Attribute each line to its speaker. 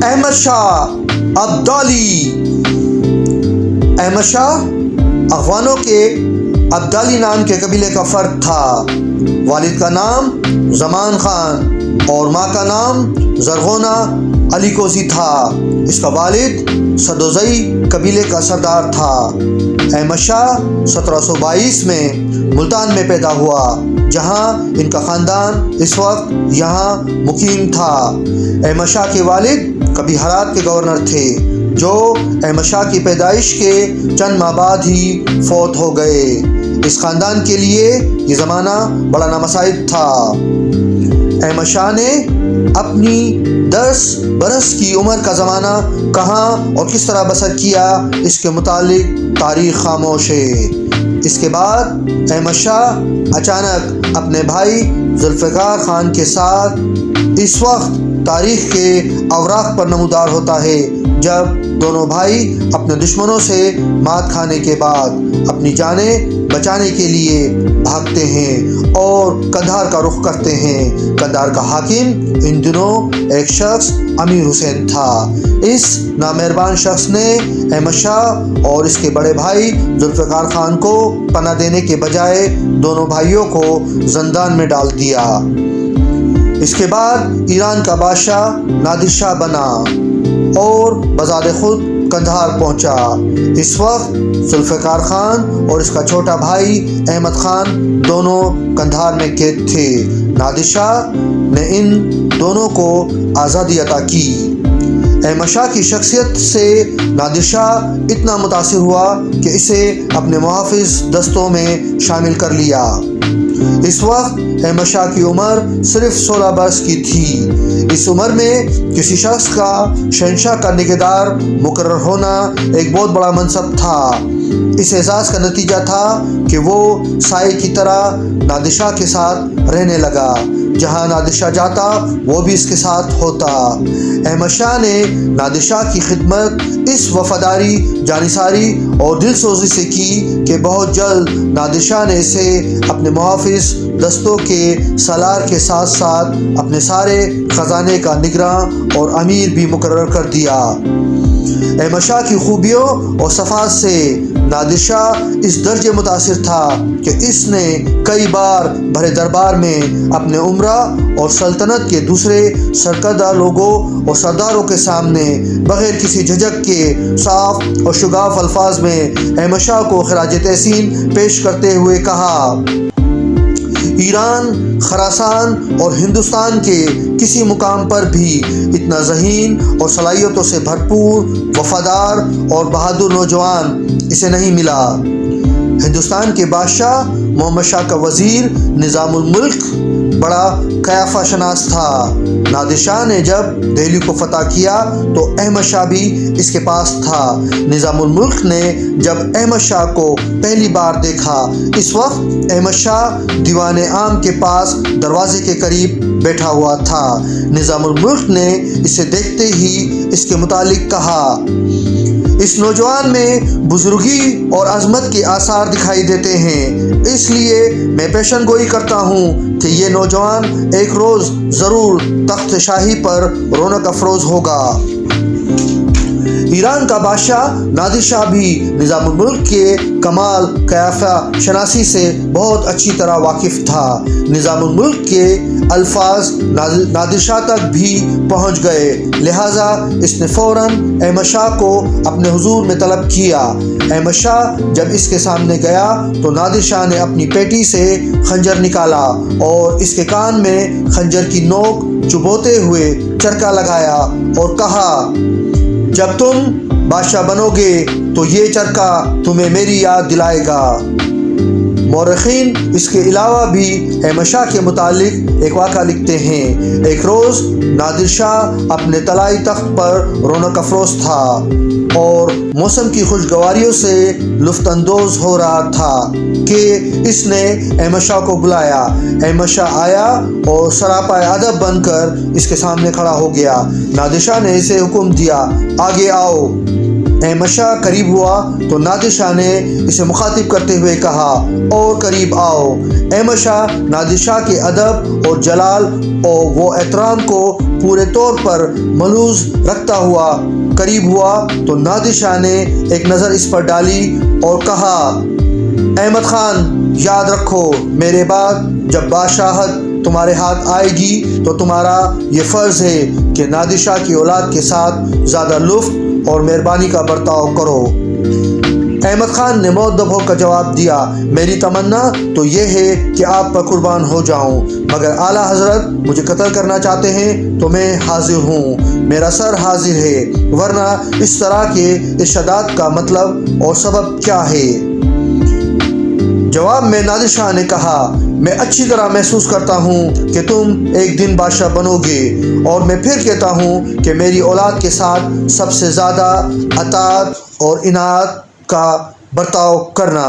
Speaker 1: احمد شاہ ابدالی۔ احمد شاہ افغانوں کے ابدالی نام کے قبیلے کا فرد تھا۔ والد کا نام زمان خان اور ماں کا نام زرغونہ علی کوزی تھا۔ اس کا والد سدوزئی قبیلے کا سردار تھا۔ احمد شاہ 1722 میں ملتان میں پیدا ہوا، جہاں ان کا خاندان اس وقت یہاں مقیم تھا۔ احمد شاہ کے والد کبھی ہرات کے گورنر تھے، جو احمد شاہ کی پیدائش کے چند ماہ بعد ہی فوت ہو گئے۔ اس خاندان کے لیے یہ زمانہ بڑا نامساعد تھا۔ احمد شاہ نے اپنی 10 برس کی عمر کا زمانہ کہاں اور کس طرح بسر کیا، اس کے متعلق تاریخ خاموش ہے۔ اس کے بعد احمد شاہ اچانک اپنے بھائی ذوالفقار خان کے ساتھ اس وقت تاریخ کے اوراق پر نمودار ہوتا ہے، جب دونوں بھائی اپنے دشمنوں سے مات کھانے کے بعد اپنی جانیں بچانے کے لیے بھاگتے ہیں اور قندھار کا رخ کرتے ہیں۔ قندھار کا حاکم ان دنوں ایک شخص امیر حسین تھا۔ اس نامہربان شخص نے احمد شاہ اور اس کے بڑے بھائی ذوالفقار خان کو پناہ دینے کے بجائے دونوں بھائیوں کو زندان میں ڈال دیا۔ اس کے بعد ایران کا بادشاہ نادر شاہ بنا اور بذات خود قندھار پہنچا۔ اس وقت ذوالفقار خان اور اس کا چھوٹا بھائی احمد خان دونوں قندھار میں قید تھے۔ نادر شاہ نے ان دونوں کو آزادی عطا کی۔ احمد شاہ کی شخصیت سے نادر شاہ اتنا متاثر ہوا کہ اسے اپنے محافظ دستوں میں شامل کر لیا۔ اس وقت احمد شاہ کی عمر صرف 16 برس کی تھی۔ اس عمر میں کسی شخص کا شہنشاہ کا نگہدار مقرر ہونا ایک بہت بڑا منصب تھا۔ اس اعزاز کا نتیجہ تھا کہ وہ سائے کی طرح نادر شاہ کے ساتھ رہنے لگا۔ جہاں نادر شاہ جاتا وہ بھی اس کے ساتھ ہوتا۔ احمد شاہ نے نادر شاہ کی خدمت اس وفاداری، جانثاری اور دل سوزی سے کی کہ بہت جلد نادر شاہ نے اسے اپنے محافظ دستوں کے سالار کے ساتھ ساتھ اپنے سارے خزانے کا نگراں اور امیر بھی مقرر کر دیا۔ احمد شاہ کی خوبیوں اور صفات سے نادر شاہ اس درجے متاثر تھا کہ اس نے کئی بار بڑے دربار میں اپنے امرا اور سلطنت کے دوسرے سرکردہ لوگوں اور سرداروں کے سامنے بغیر کسی جھجک کے صاف اور شگاف الفاظ میں احمد شاہ کو خراج تحسین پیش کرتے ہوئے کہا، ایران، خراسان اور ہندوستان کے کسی مقام پر بھی اتنا ذہین اور صلاحیتوں سے بھرپور، وفادار اور بہادر نوجوان اسے نہیں ملا۔ ہندوستان کے بادشاہ محمد شاہ کا وزیر نظام الملک بڑا قیافہ شناس تھا۔ نادر شاہ نے جب دہلی کو فتح کیا تو احمد شاہ بھی اس کے پاس تھا۔ نظام الملک نے جب احمد شاہ کو پہلی بار دیکھا، اس وقت احمد شاہ دیوان عام کے پاس دروازے کے قریب بیٹھا ہوا تھا۔ نظام الملک نے اسے دیکھتے ہی اس کے متعلق کہا، اس نوجوان میں بزرگی اور عظمت کے آثار دکھائی دیتے ہیں، اس لیے میں پیشن گوئی کرتا ہوں کہ یہ نوجوان ایک روز ضرور تخت شاہی پر رونق افروز ہوگا۔ ایران کا بادشاہ نادر شاہ بھی نظام الملک کے کمال قیافہ شناسی سے بہت اچھی طرح واقف تھا۔ نظام الملک کے الفاظ نادر شاہ تک بھی پہنچ گئے، لہٰذا اس نے فوراً احمد شاہ کو اپنے حضور میں طلب کیا۔ احمد شاہ جب اس کے سامنے گیا تو نادر شاہ نے اپنی پیٹی سے خنجر نکالا اور اس کے کان میں خنجر کی نوک چبوتے ہوئے چرکا لگایا اور کہا، جب تم بادشاہ بنو گے تو یہ چرکا تمہیں میری یاد دلائے گا۔ مورخین اس کے علاوہ بھی احمد شاہ کے متعلق ایک واقعہ لکھتے ہیں۔ ایک روز نادر شاہ اپنے طلائی تخت پر رونق افروز تھا اور موسم کی خوشگواریوں سے لطف اندوز ہو رہا تھا کہ اس نے احمد شاہ کو بلایا۔ احمد شاہ آیا اور سراپا ادب بن کر اس کے سامنے کھڑا ہو گیا۔ نادر شاہ نے اسے حکم دیا، آگے آؤ۔ احمد شاہ قریب ہوا تو نادر شاہ نے اسے مخاطب کرتے ہوئے کہا، اور قریب آؤ۔ احمد شاہ نادر شاہ کے ادب اور جلال اور وہ احترام کو پورے طور پر ملوث رکھتا ہوا قریب ہوا تو نادر شاہ نے ایک نظر اس پر ڈالی اور کہا، احمد خان یاد رکھو، میرے بعد جب بادشاہت تمہارے ہاتھ آئے گی تو تمہارا یہ فرض ہے کہ نادر شاہ کی اولاد کے ساتھ زیادہ لطف اور مہربانی کا برتاؤ کرو۔ احمد خان نے مؤدب کا جواب دیا، میری تمنا تو یہ ہے کہ آپ پر قربان ہو جاؤں، مگر اعلیٰ حضرت مجھے قتل کرنا چاہتے ہیں تو میں حاضر ہوں، میرا سر حاضر ہے، ورنہ اس طرح کے ارشادات کا مطلب اور سبب کیا ہے؟ جواب میں نادر شاہ نے کہا، میں اچھی طرح محسوس کرتا ہوں کہ تم ایک دن بادشاہ بنو گے، اور میں پھر کہتا ہوں کہ میری اولاد کے ساتھ سب سے زیادہ اطاعت اور انعات کا برتاؤ کرنا۔